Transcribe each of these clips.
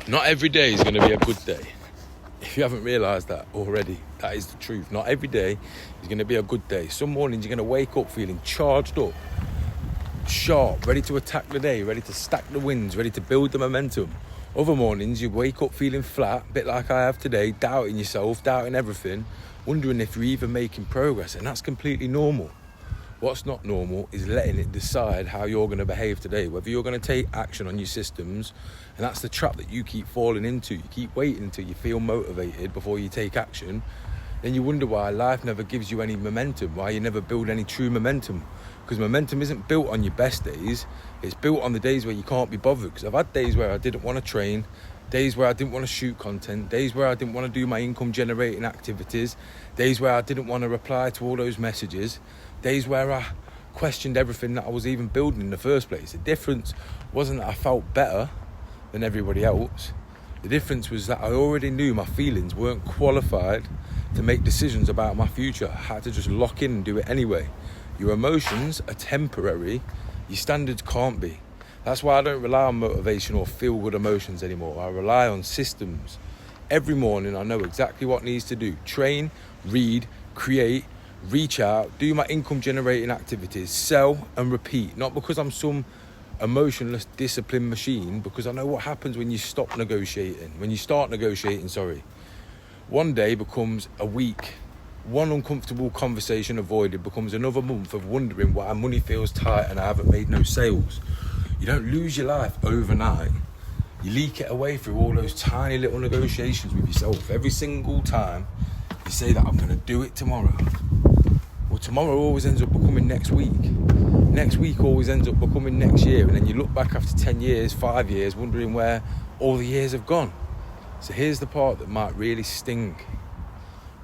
Not every day is going to be a good day. If you haven't realised that already, that is the truth. Not every day is going to be a good day. Some mornings you're going to wake up feeling charged up, sharp, ready to attack the day, ready to stack the wins, ready to build the momentum. Other mornings you wake up feeling flat, a bit like I have today, doubting yourself, doubting everything, wondering if you're even making progress, and that's completely normal. What's not normal is letting it decide how you're going to behave today, whether you're going to take action on your systems, and that's the trap that you keep falling into. You keep waiting until you feel motivated before you take action. Then you wonder why life never gives you any momentum, why you never build any true momentum. Because momentum isn't built on your best days, it's built on the days where you can't be bothered. Because I've had days where I didn't want to train, days where I didn't want to shoot content, days where I didn't want to do my income generating activities, days where I didn't want to reply to all those messages, days where I questioned everything that I was even building in the first place. The difference wasn't that I felt better than everybody else. The difference was that I already knew my feelings weren't qualified to make decisions about my future. I had to just lock in and do it anyway. Your emotions are temporary, your standards can't be. That's why I don't rely on motivation or feel-good emotions anymore. I rely on systems. Every morning I know exactly what needs to do. Train, read, create, reach out, do my income generating activities, sell and repeat. Not because I'm some emotionless discipline machine, because I know what happens when you stop negotiating. When you start negotiating, one day becomes a week. One uncomfortable conversation avoided becomes another month of wondering why money feels tight and I haven't made no sales. You don't lose your life overnight. You leak it away through all those tiny little negotiations with yourself. Every single time you say that I'm going to do it tomorrow. Well, tomorrow always ends up becoming next week. Next week always ends up becoming next year. And then you look back after 10 years, 5 years, wondering where all the years have gone. So here's the part that might really sting.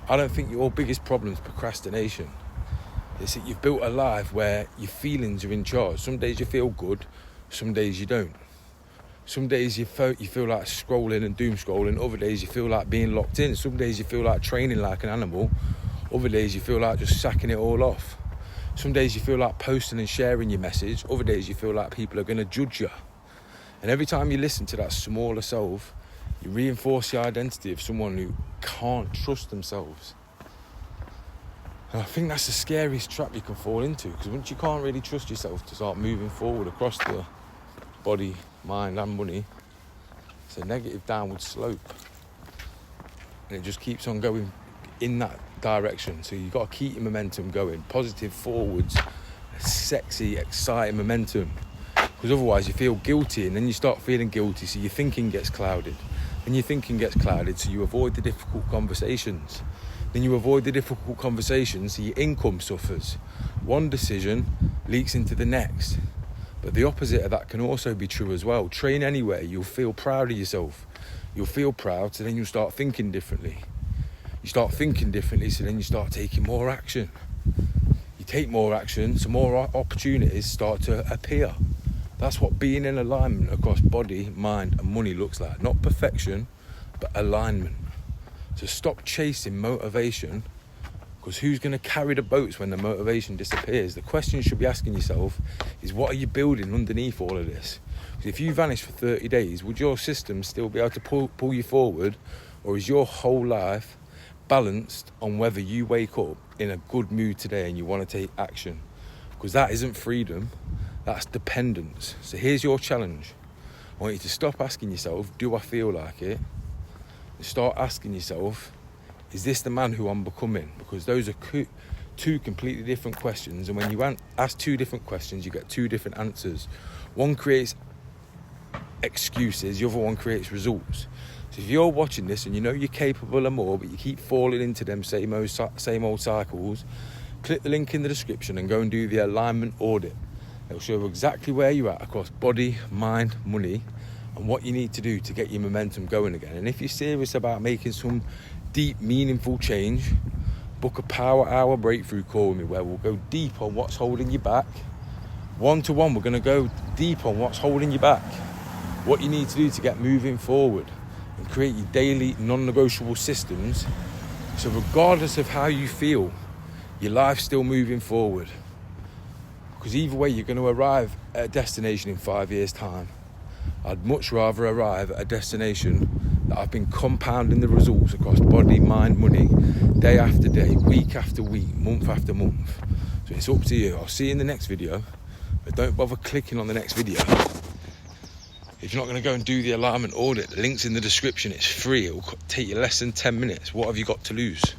I don't think your biggest problem is procrastination. It's that you've built a life where your feelings are in charge. Some days you feel good, some days you don't. Some days you feel like scrolling and doom scrolling. Other days you feel like being locked in. Some days you feel like training like an animal. Other days you feel like just sacking it all off. Some days you feel like posting and sharing your message. Other days you feel like people are going to judge you. And every time you listen to that smaller self, you reinforce the identity of someone who can't trust themselves. And I think that's the scariest trap you can fall into, because once you can't really trust yourself to start moving forward across the body, mind and money, it's a negative downward slope. And it just keeps on going in that direction. So you've got to keep your momentum going, positive forwards, sexy, exciting momentum. Because otherwise you feel guilty, and then you start feeling guilty, so your thinking gets clouded. And your thinking gets clouded, so you avoid the difficult conversations. Then you avoid the difficult conversations, so your income suffers. One decision leaks into the next. But the opposite of that can also be true as well. Train anywhere, you'll feel proud of yourself. You'll feel proud, so then you'll start thinking differently. You start thinking differently, so then you start taking more action. You take more action, so more opportunities start to appear. That's what being in alignment across body, mind and money looks like. Not perfection, but alignment. So stop chasing motivation, because who's going to carry the boats when the motivation disappears? The question you should be asking yourself is, what are you building underneath all of this? Because if you vanish for 30 days, would your system still be able to pull you forward? Or is your whole life balanced on whether you wake up in a good mood today and you want to take action? Because that isn't freedom. That's dependence. So here's your challenge. I want you to stop asking yourself, do I feel like it? And start asking yourself, is this the man who I'm becoming? Because those are two completely different questions. And when you ask two different questions, you get two different answers. One creates excuses, the other one creates results. So if you're watching this and you know you're capable of more, but you keep falling into them same old cycles, click the link in the description and go and do the alignment audit. It'll show you exactly where you're at across body, mind, money, and what you need to do to get your momentum going again. And if you're serious about making some deep, meaningful change, book a power hour breakthrough call with me where we'll go deep on what's holding you back. One-to-one, we're going to go deep on what's holding you back, what you need to do to get moving forward, and create your daily non-negotiable systems. So regardless of how you feel, your life's still moving forward. Because either way, you're going to arrive at a destination in 5 years' time. I'd much rather arrive at a destination that I've been compounding the results across body, mind, money, day after day, week after week, month after month. So it's up to you. I'll see you in the next video, but don't bother clicking on the next video if you're not going to go and do the alignment audit. The link's in the description. It's free. It will take you less than 10 minutes. What have you got to lose?